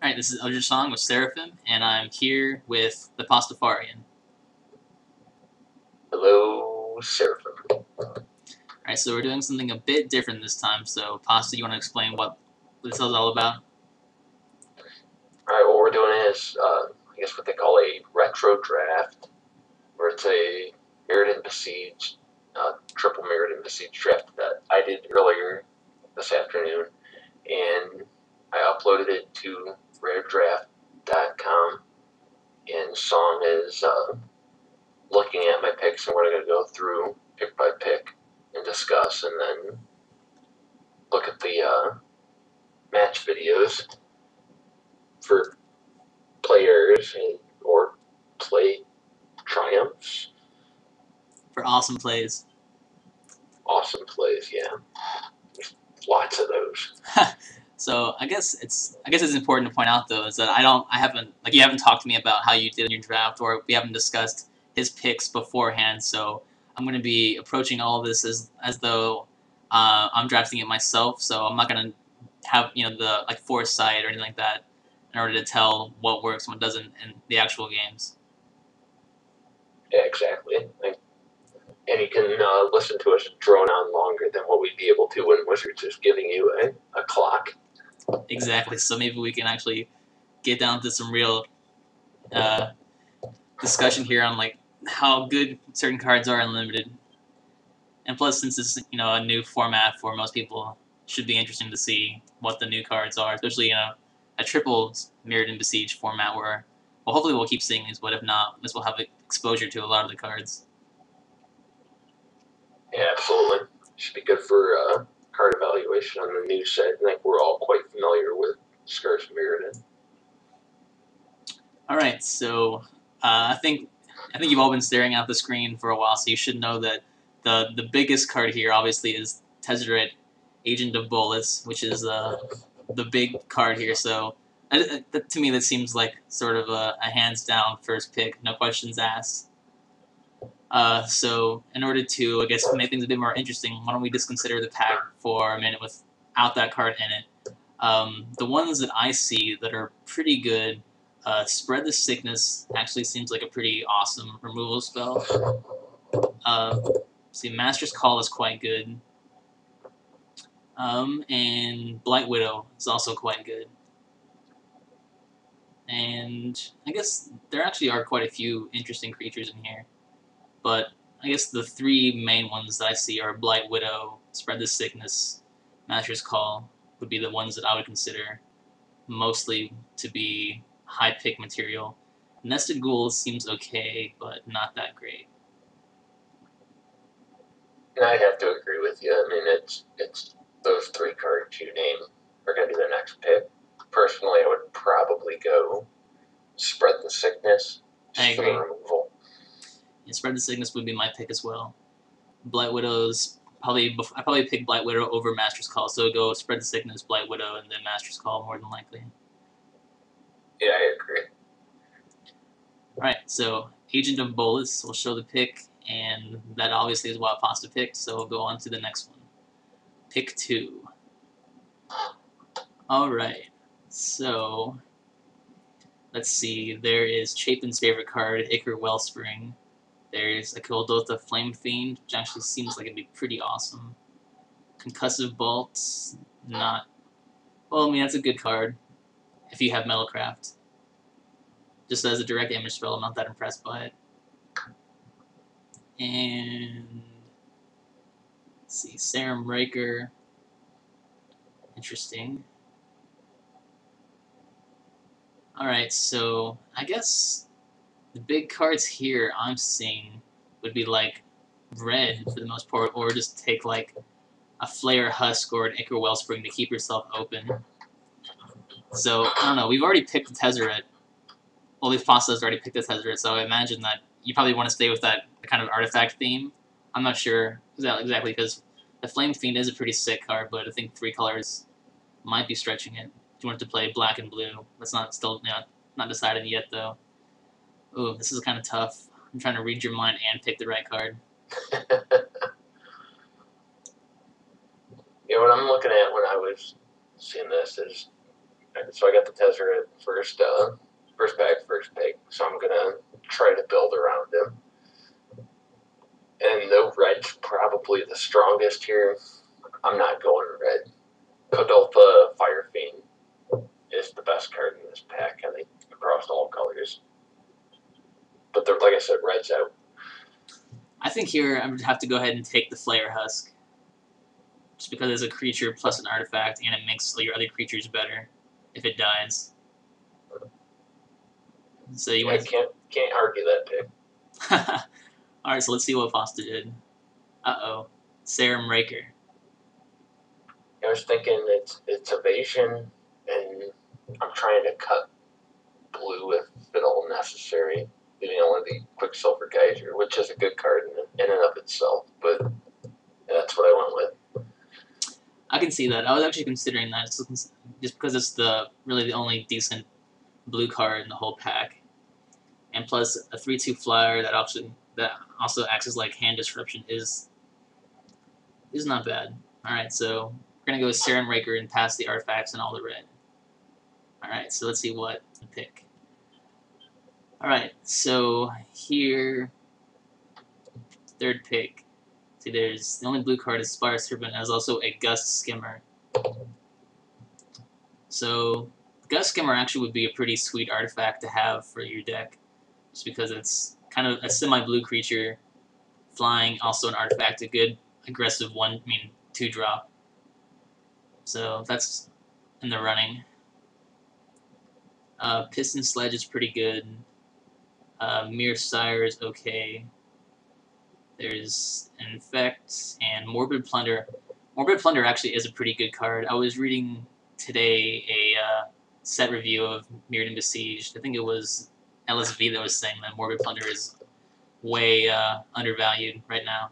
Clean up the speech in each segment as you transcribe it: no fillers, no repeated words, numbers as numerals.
Alright, this is Elder Song with Seraphim, and I'm here with ThePastafarian. Hello, Seraphim. Alright, so we're doing something a bit different this time, so Pasta, you want to explain what this is all about? Alright, what we're doing is, I guess what they call a retro draft, where it's a Mirrodin Beseiged, triple Mirrodin Beseiged draft that I did earlier this afternoon, and I uploaded it to raredraft.com, and Song is looking at my picks, and we're going to go through pick by pick and discuss, and then look at the match videos for players or play triumphs. For awesome plays. Awesome plays, yeah. There's lots of those. So I guess it's important to point out though is that you haven't talked to me about how you did in your draft, or we haven't discussed his picks beforehand. So I'm going to be approaching all of this as though I'm drafting it myself. So I'm not going to have the foresight or anything like that in order to tell what works and what doesn't in the actual games. Yeah, exactly. And you can listen to us drone on longer than what we'd be able to when Wizards is giving you a clock. Exactly. So maybe we can actually get down to some real discussion here on how good certain cards are in limited. And plus, since it's a new format for most people, it should be interesting to see what the new cards are, especially a triple Mirrodin Beseiged format where, well, hopefully we'll keep seeing these, but if not, this will have exposure to a lot of the cards. Yeah, absolutely. Should be good for card evaluation on the new set. I think we're all quite familiar with Scarce Mirrodin. All right, so I think you've all been staring at the screen for a while, so you should know that the biggest card here obviously is Tezzeret, Agent of Bolus, which is the big card here. So to me, that seems like sort of a hands down first pick, no questions asked. So in order to, I guess, make things a bit more interesting, why don't we just consider the pack for a minute without that card in it. The ones that I see that are pretty good, Spread the Sickness actually seems like a pretty awesome removal spell. See, Master's Call is quite good. And Blight Widow is also quite good. And I guess there actually are quite a few interesting creatures in here. But I guess the three main ones that I see are Blight Widow, Spread the Sickness, Master's Call would be the ones that I would consider mostly to be high pick material. Nested Ghoul seems okay, but not that great. And I have to agree with you. I mean, it's those three cards you name are going to be the next pick. Personally, I would probably go Spread the Sickness I agree. for removal. Yeah, Spread the Sickness would be my pick as well. Blight Widow's I probably pick Blight Widow over Master's Call, so go Spread the Sickness, Blight Widow, and then Master's Call more than likely. Yeah, I agree. Alright, so Agent of Bolus will show the pick, and that obviously is what Pasta picked, so we'll go on to the next one. Pick 2. Alright, so let's see, there is Chapin's favorite card, Ichor Wellspring. There's a Kuldotha Flame Fiend, which actually seems like it'd be pretty awesome. Concussive Bolt, not... Well, I mean, that's a good card if you have Metalcraft. Just as a direct damage spell, I'm not that impressed by it. And... let's see, Serum Raker. Interesting. Alright, so I guess the big cards here I'm seeing would be like red for the most part, or just take like a Flare Husk or an Ichor Wellspring to keep yourself open. So, I don't know, we've already picked the Tezzeret. Well, at least Pasta's already picked the Tezzeret, so I imagine that you probably want to stay with that kind of artifact theme. I'm not sure exactly, because the Flame Fiend is a pretty sick card, but I think 3 colors might be stretching it. If you want to play black and blue, that's not decided yet, though. Ooh, this is kind of tough. I'm trying to read your mind and pick the right card. Yeah, what I'm looking at when I was seeing this is So I got the Tezzeret first pack, first pick. So I'm gonna try to build around him. And the red's probably the strongest here. I'm not going red. Kodoltha Fire Fiend is the best card in this pack, I think, across all colors. But like I said, red's out. I think here I would have to go ahead and take the Flare Husk. Just because it's a creature plus an artifact, and it makes your other creatures better if it dies. So you can't argue that pick. Alright, so let's see what Pasta did. Uh-oh. Seraphim Raker. I was thinking it's evasion, and I'm trying to cut blue if at all necessary. Only the Quicksilver Geyser, which is a good card in and of itself, but that's what I went with. I can see that. I was actually considering that just because it's really the only decent blue card in the whole pack. And plus a 3/2 flyer that also acts as like hand disruption is not bad. Alright, so we're gonna go with Seraphim Raker and pass the artifacts and all the red. Alright, so let's see what to pick. Alright, so here, third pick. See, the only blue card is Spire Serpent, and there's also a Gust Skimmer. So, Gust Skimmer actually would be a pretty sweet artifact to have for your deck, just because it's kind of a semi-blue creature, flying, also an artifact, a good aggressive 2-drop. So that's in the running. Piston Sledge is pretty good. Mere Sire is okay. There's Infect and Morbid Plunder. Morbid Plunder actually is a pretty good card. I was reading today a set review of Mirrodin Beseiged. I think it was LSV that was saying that Morbid Plunder is way undervalued right now.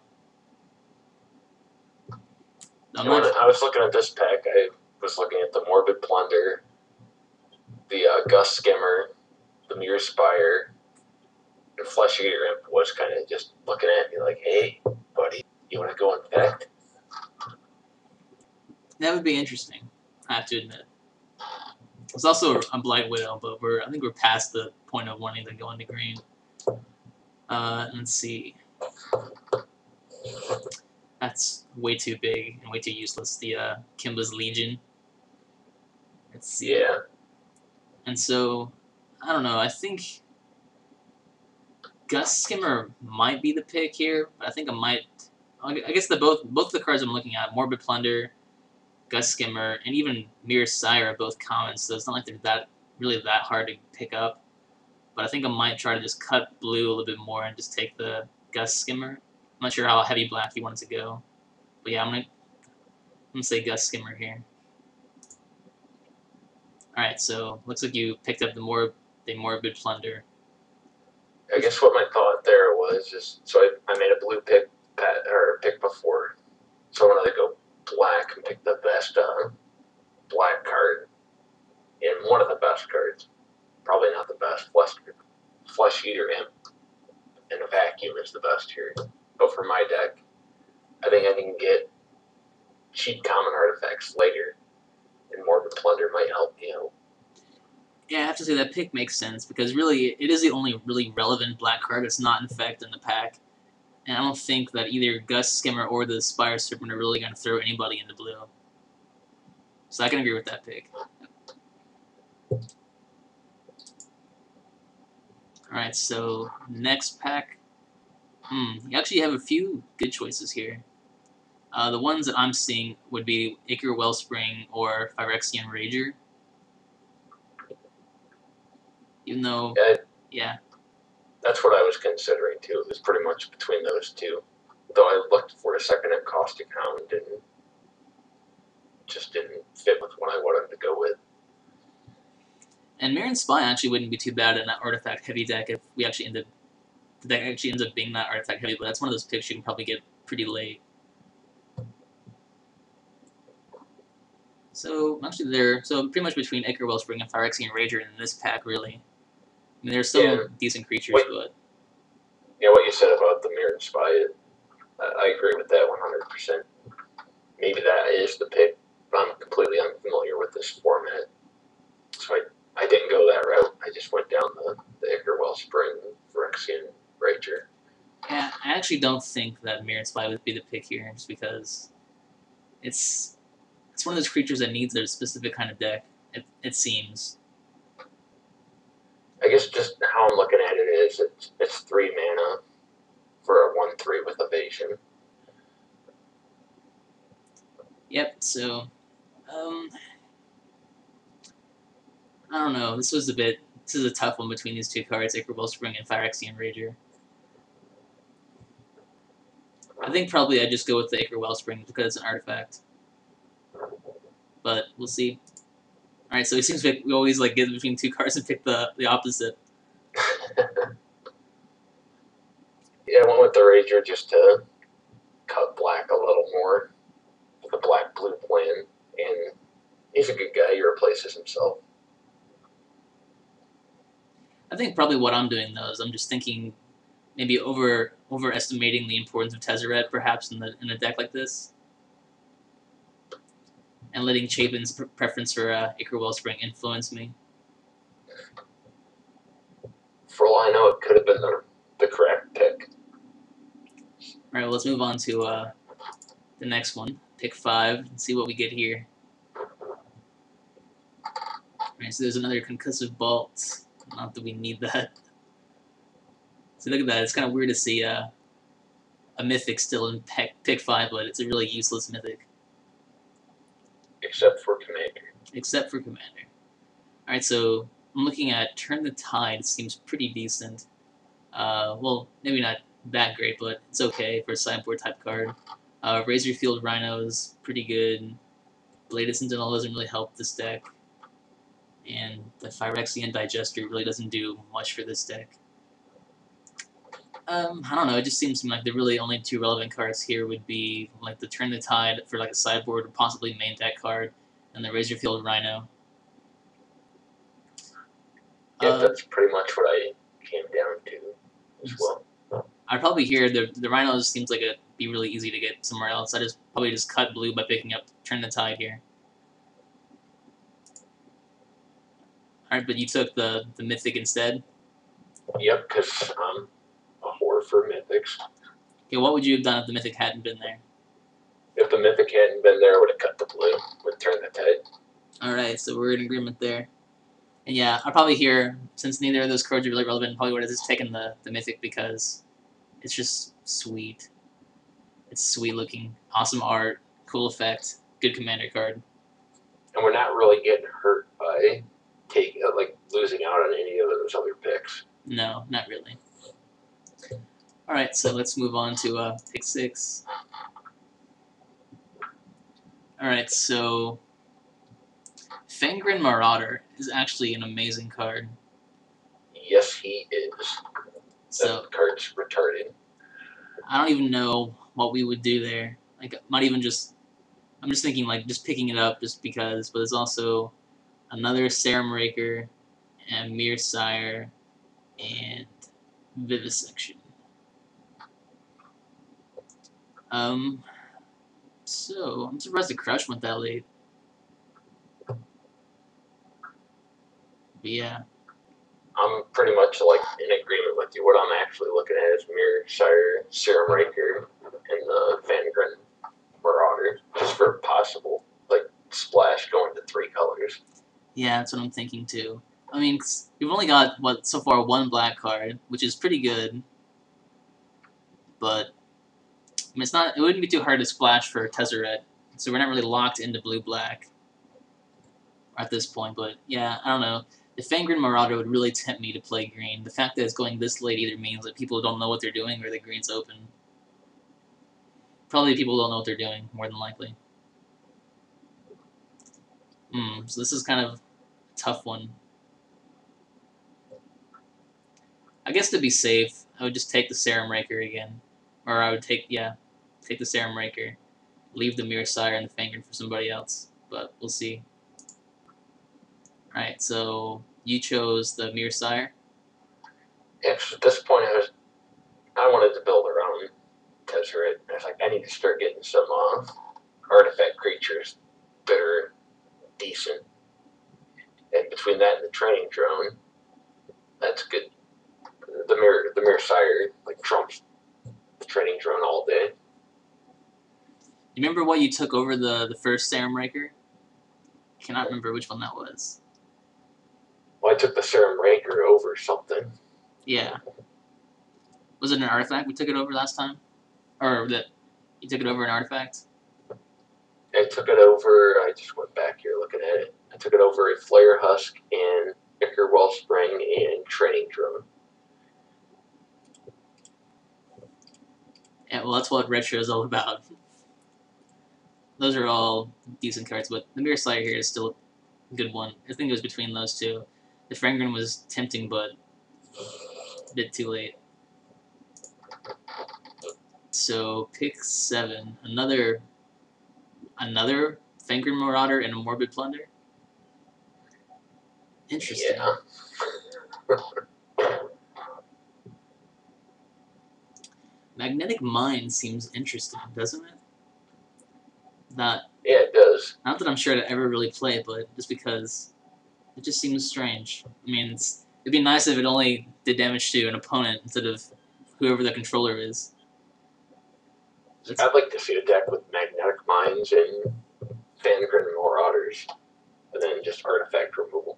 I was looking at this pack, I was looking at the Morbid Plunder, the Gust Skimmer, the Mirror Spire, and Flesh Eater Imp was kind of just looking at me like, hey, buddy, you want to go Infect? That would be interesting, I have to admit. It's also a Blight Widow, but I think we're past the point of wanting to go into green. Let's see. That's way too big and way too useless. The Kimba's Legion. Let's see. Yeah. And so, I don't know. I think Gust Skimmer might be the pick here, but I think I guess both the cards I'm looking at, Morbid Plunder, Gust Skimmer, and even Mirror Sire are both common, so it's not like they're really that hard to pick up. But I think I might try to just cut blue a little bit more and just take the Gust Skimmer. I'm not sure how heavy black you want it to go. But yeah, I'm gonna say Gust Skimmer here. Alright, so looks like you picked up the Morbid Plunder. I guess what my thought there was so I made a blue pick before. So I wanted to go black and pick the best black card. And one of the best cards. Probably not the best. Flesh Eater Imp in a vacuum is the best here. But for my deck, I think I can get cheap common artifacts later, and Morbid Plunder might help, Yeah, I have to say that pick makes sense, because really, it is the only really relevant black card that's not Infect in the pack. And I don't think that either Gust Skimmer or the Spire Serpent are really going to throw anybody into blue. So I can agree with that pick. Alright, so next pack. You actually have a few good choices here. The ones that I'm seeing would be Ichor Wellspring or Phyrexian Rager. Even though, yeah. That's what I was considering too. It was pretty much between those two. Though I looked for a second at Caustic Hound and just didn't fit with what I wanted to go with. And Mirrodin Spy actually wouldn't be too bad in that artifact heavy deck if the deck actually ends up being that artifact heavy, but that's one of those picks you can probably get pretty late. So actually pretty much between Ichor Wellspring and Phyrexian Rager in this pack, really. I mean, there's some decent creatures, but yeah, what you said about the Mirrodin Spy, I agree with that 100%. Maybe that is the pick. I'm completely unfamiliar with this format. actually don't think that Mirrodin Spy would be the pick here, just because it's one of those creatures that needs a specific kind of deck. It seems. I guess just how I'm looking at it is it's 3 mana for a 1/3 with evasion. Yep. So, I don't know. This is a tough one between these two cards, Ichor Wellspring and Phyrexian Rager. I think probably I'd just go with the Ichor Wellspring because it's an artifact. But we'll see. Alright, so it seems like we always like get between two cards and pick the opposite. Yeah, I went with the Rager just to cut black a little more with a black-blue plan, and he's a good guy. He replaces himself. I think probably what I'm doing though is I'm just thinking maybe overestimating the importance of Tezzeret perhaps in a deck like this, and letting Chapin's preference for Ichor Wellspring influence me. For all I know, it could have been the correct pick. Alright, well, let's move on to the next one. Pick 5 and see what we get here. Alright, so there's another Concussive Bolt. Not that we need that. So look at that. It's kind of weird to see a Mythic still in pick 5, but it's a really useless Mythic. Except for Commander. Except for Commander. Alright, so I'm looking at Turn the Tide. Seems pretty decent. Well, maybe not that great, but it's okay for a sideboard type card. Razorfield Rhino is pretty good. Bladed Sentinel doesn't really help this deck. And the Phyrexian Digester really doesn't do much for this deck. I don't know, it just seems like the really only two relevant cards here would be like the Turn the Tide for like a sideboard or possibly main deck card, and the Razorfield Rhino. Yeah, that's pretty much what I came down to as well. I'd probably hear the Rhino seems like it'd be really easy to get somewhere else. I'd probably just cut blue by picking up Turn the Tide here. Alright, but you took the Mythic instead? Yep, because I'm a whore for Mythics. Okay, what would you have done if the Mythic hadn't been there? If the Mythic hadn't been there, I would have cut the blue with Turn the Tide. Alright, so we're in agreement there. And yeah, I'll probably hear, since neither of those cards are really relevant, probably would have just taken the Mythic because it's just sweet. It's sweet looking, awesome art, cool effect, good commander card. And we're not really getting hurt by losing out on any of those other picks. No, not really. Alright, so let's move on to pick 6. Alright, so Fangren Marauder is actually an amazing card. Yes, he is. So that card's retarded. I don't even know what we would do there. Like, I'm just thinking like just picking it up just because, but there's also another Serum Raker and Mirrodin and Vivisection. So I'm surprised the Crush went that late. But yeah. I'm pretty much in agreement with you. What I'm actually looking at is Mirrodin, Serum Raker, and the Fangren Marauder, just for possible splash going to 3 colors. Yeah, that's what I'm thinking too. I mean, we've only got so far 1 black card, which is pretty good. But I mean, it wouldn't be too hard to splash for Tezzeret, so we're not really locked into blue-black at this point. But yeah, I don't know. The Fangren Marauder would really tempt me to play green. The fact that it's going this late either means that people don't know what they're doing or the green's open. Probably people don't know what they're doing, more than likely. So this is kind of a tough one. I guess to be safe, I would just take the Serum Raker again. Or I would take the Serum Raker. Leave the Mirrodin and the Fangren for somebody else. But we'll see. Alright, so you chose the Mirrodin? Yeah, at this point I wanted to build around Tezzeret. I was like, I need to start getting some artifact creatures that are decent. And between that and the training drone, that's good. The Mirrodin trumps training drone all day. You remember what you took over the first Serum Raker? Cannot remember which one that was. Well, I took the Serum Raker over something. Yeah. Was it an artifact we took it over last time? Or that you took it over an artifact? I took it over, I just went back here looking at it. I took it over a Flare Husk and Ichor Wellspring and Training Drone. Yeah, well, that's what Retro is all about. Those are all decent cards, but the Mirror Slayer here is still a good one. I think it was between those two. The Frangren was tempting, but a bit too late. So, pick 7. Another Frangren Marauder and a Morbid Plunder? Interesting. Yeah. Magnetic Mind seems interesting, doesn't it? Not Yeah, it does. that I'm sure to ever really play, but just because it just seems strange. I mean, it'd be nice if it only did damage to an opponent instead of whoever the controller is. I'd like to see a deck with Magnetic Minds and Fangren Marauders, and then just artifact removal.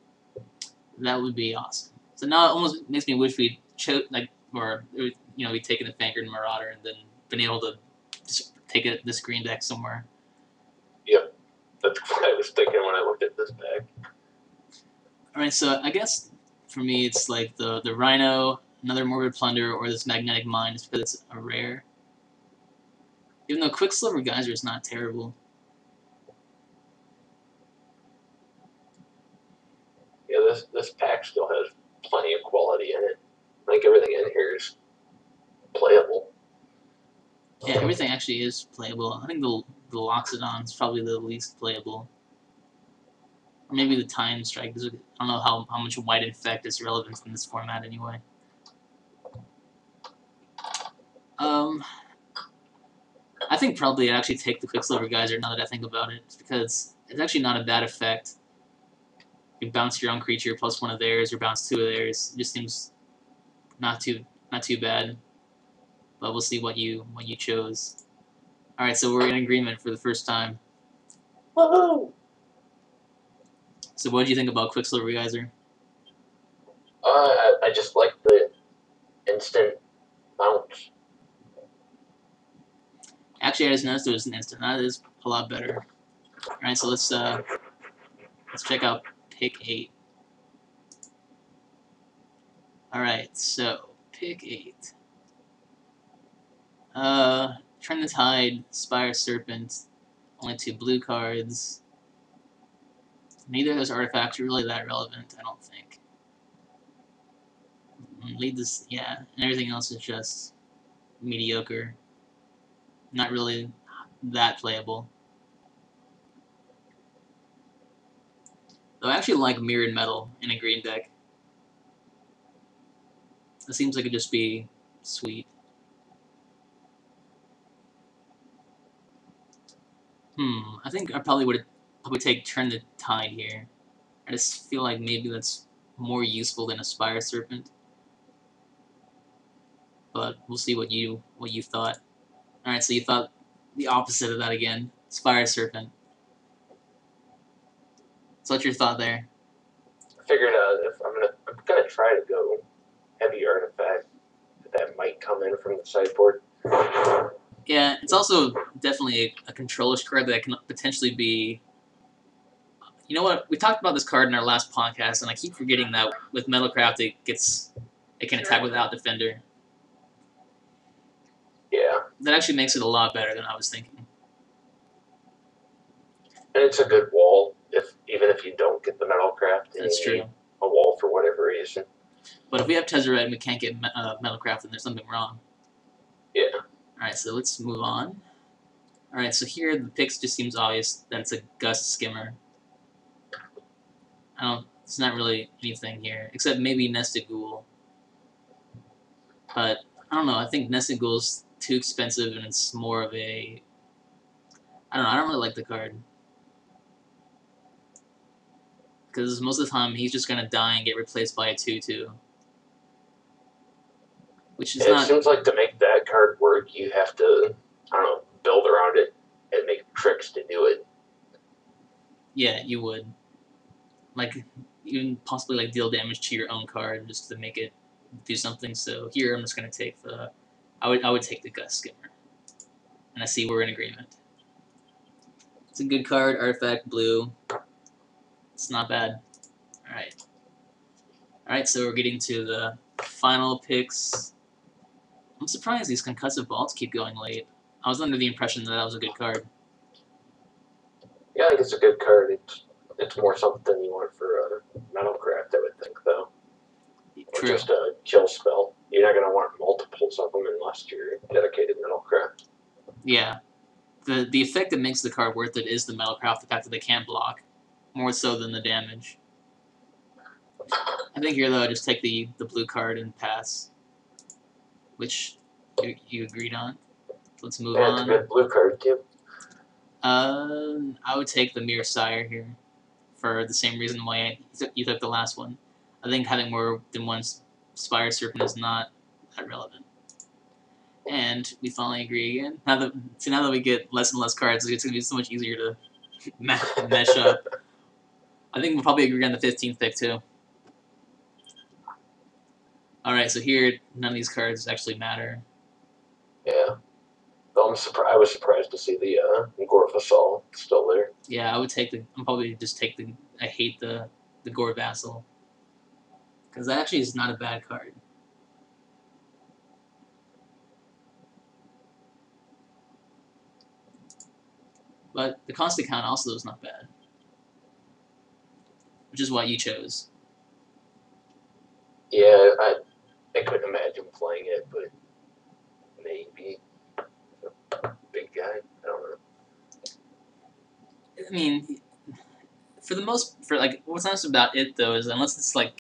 That would be awesome. So now it almost makes me wish we'd we'd taken the Fangren Marauder and then been able to just take this green deck somewhere. Yep, that's what I was thinking when I looked at this deck. Alright, so I guess for me it's like the Rhino, another Morbid Plunder, or this Magnetic Mind just because it's a rare. Even though Quicksilver Geyser is not terrible. Yeah, this pack still has plenty of quality in it. I think everything in here is playable. Yeah, everything actually is playable. I think the Loxodon is probably the least playable. Or maybe the Time Strike. I don't know how much White Infect is relevant in this format anyway. I think probably I'd actually take the Quicksilver Geyser now that I think about it, because it's actually not a bad effect. You bounce your own creature plus one of theirs, or bounce two of theirs. It just seems not too bad. But we'll see what you chose. All right, so we're in agreement for the first time. Woohoo! So what did you think about Quicksilver Geyser? I just like the instant bounce. Actually, I just noticed it was an instant. That is a lot better. All right, so let's check out pick 8. All right, so pick 8. Turn the Tide, Spire Serpent, only 2 blue cards. Neither of those artifacts are really that relevant, I don't think. Lead this, yeah, and everything else is just mediocre. Not really that playable. Though I actually like Mirrored Metal in a green deck. It seems like it'd just be sweet. I think I probably would take Turn the Tide here. I just feel like maybe that's more useful than a Spire Serpent. But we'll see what you thought. Alright, so you thought the opposite of that again. Spire Serpent. So what's your thought there? I figured if I'm gonna try to go heavy artifact, that might come in from the sideboard. Yeah, it's also definitely a controller's card that can potentially be... You know what? We talked about this card in our last podcast, and I keep forgetting that with Metalcraft it can attack without Defender. Yeah. That actually makes it a lot better than I was thinking. And it's a good wall, even if you don't get the Metalcraft. That's true. A wall for whatever reason. But if we have Tezzeret and we can't get Metalcraft, then there's something wrong. Yeah. Alright, so let's move on. Alright, so here the picks just seems obvious that it's a Gust Skimmer. It's not really anything here, except maybe Nested Ghoul. But, I don't know, I think Nested Ghoul's too expensive and it's more of a... I don't know, I don't really like the card. Because most of the time he's just going to die and get replaced by a 2-2. which is And it not. seems like to make that card work, you have to, I don't know, build around it and make tricks to do it. Yeah, you would. Like, even possibly like deal damage to your own card just to make it do something. So here I'm just gonna take the. I would take the Gust Skimmer, and I see we're in agreement. It's a good card, artifact, blue. It's not bad. Alright, so we're getting to the final picks. I'm surprised these concussive bolts keep going late. I was under the impression that was a good card. Yeah, I think it's a good card. It's more something you want for Metalcraft, I would think, though. Or True. just a kill spell. You're not going to want multiples of them unless you're dedicated Metalcraft. Yeah. The effect that makes the card worth it is the Metalcraft, the fact that they can't block, more so than the damage. I think here, though, I just take the blue card and pass, which you agreed on. Let's move And it's a on. good blue card, too. I would take the Mirror Sire here for the same reason why you took the last one. I think having more than one Spire Serpent is not that relevant. And we finally agree again. Now that we get less and less cards, it's going to be so much easier to mesh up. I think we'll probably agree on the 15th pick, too. Alright, so here, none of these cards actually matter. Yeah. Though I was surprised to see the Gorfasol still there. Yeah, I would take I'm probably just take I hate the Gore Vassal. Because that actually is not a bad card. But the Constant Count also is not bad. Which is what you chose. Yeah, I couldn't imagine playing it, but maybe. Big guy? I don't know. I mean, what's nice about it, though, is unless it's like